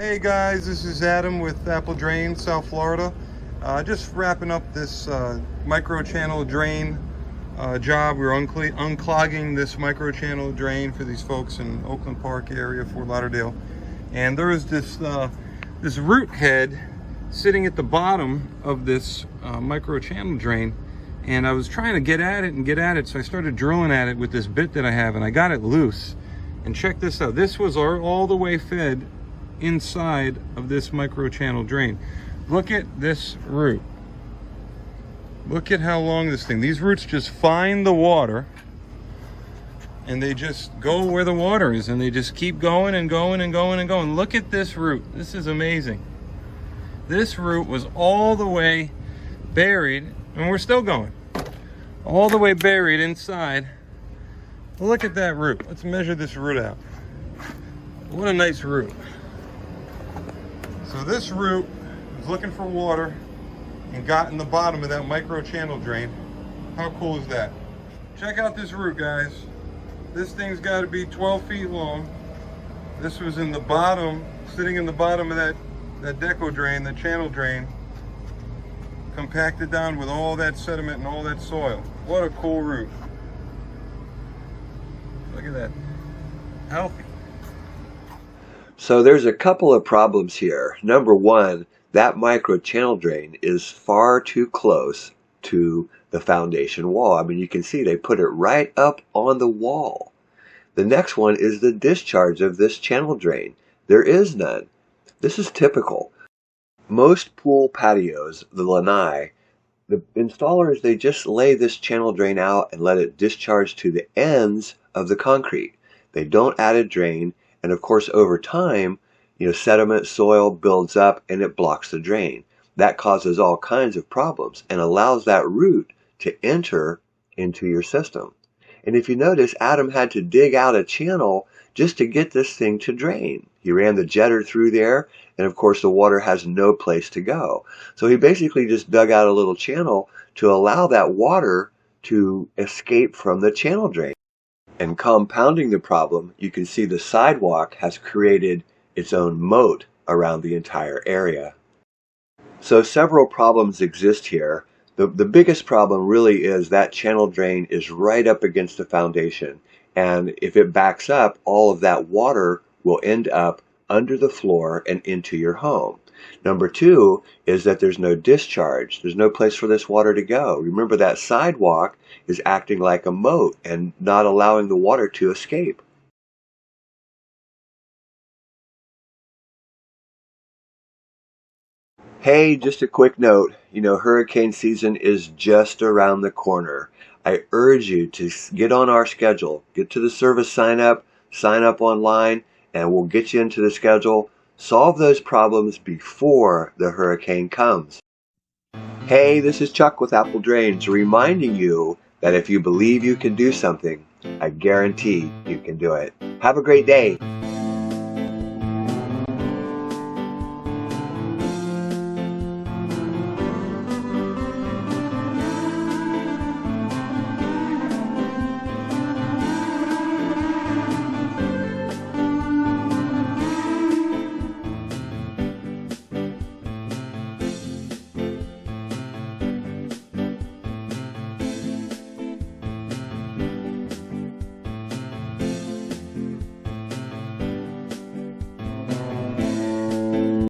Hey guys, this is Adam with Apple Drain, South Florida. Just wrapping up this micro channel drain job. We're unclogging this micro channel drain for these folks in Oakland Park area, Fort Lauderdale. And there is this this root head sitting at the bottom of this micro channel drain. And I was trying to get at it, so I started drilling at it with this bit that I have, and I got it loose. And check this out. This was all the way fed inside of this micro channel drain. Look at this root. Look at how long this thing, these roots just find the water and they just go where the water is, and they just keep going and going and going and going. Look at this root. This is amazing. This root was all the way buried, and we're still going all the way buried inside. Look at that root. Let's measure this root out. What a nice root. So this root was looking for water and got in the bottom of that micro channel drain. How cool is that? Check out this root, guys. This thing's got to be 12 feet long. This was in the bottom, sitting in the bottom of that deco drain, the channel drain, compacted down with all that sediment and all that soil. What a cool root. Look at that. Healthy. So there's a couple of problems here. Number one, that micro channel drain is far too close to the foundation wall. I mean, you can see they put it right up on the wall. The next one is the discharge of this channel drain. There is none. This is typical. Most pool patios, the lanai, the installers, they just lay this channel drain out and let it discharge to the ends of the concrete. They don't add a drain. And of course, over time, sediment, soil builds up and it blocks the drain. That causes all kinds of problems and allows that root to enter into your system. And if you notice, Adam had to dig out a channel just to get this thing to drain. He ran the jetter through there, and of course the water has no place to go. So he basically just dug out a little channel to allow that water to escape from the channel drain. And compounding the problem, you can see the sidewalk has created its own moat around the entire area. So several problems exist here. The biggest problem really is that channel drain is right up against the foundation. And if it backs up, all of that water will end up under the floor and into your home. Number two is that there's no discharge. There's no place for this water to go. Remember, that sidewalk is acting like a moat and not allowing the water to escape. Hey, just a quick note. Hurricane season is just around the corner. I urge you to get on our schedule. Get to the service sign up online, and we'll get you into the schedule. Solve those problems before the hurricane comes. Hey, this is Chuck with Apple Drains, reminding you that if you believe you can do something, I guarantee you can do it. Have a great day.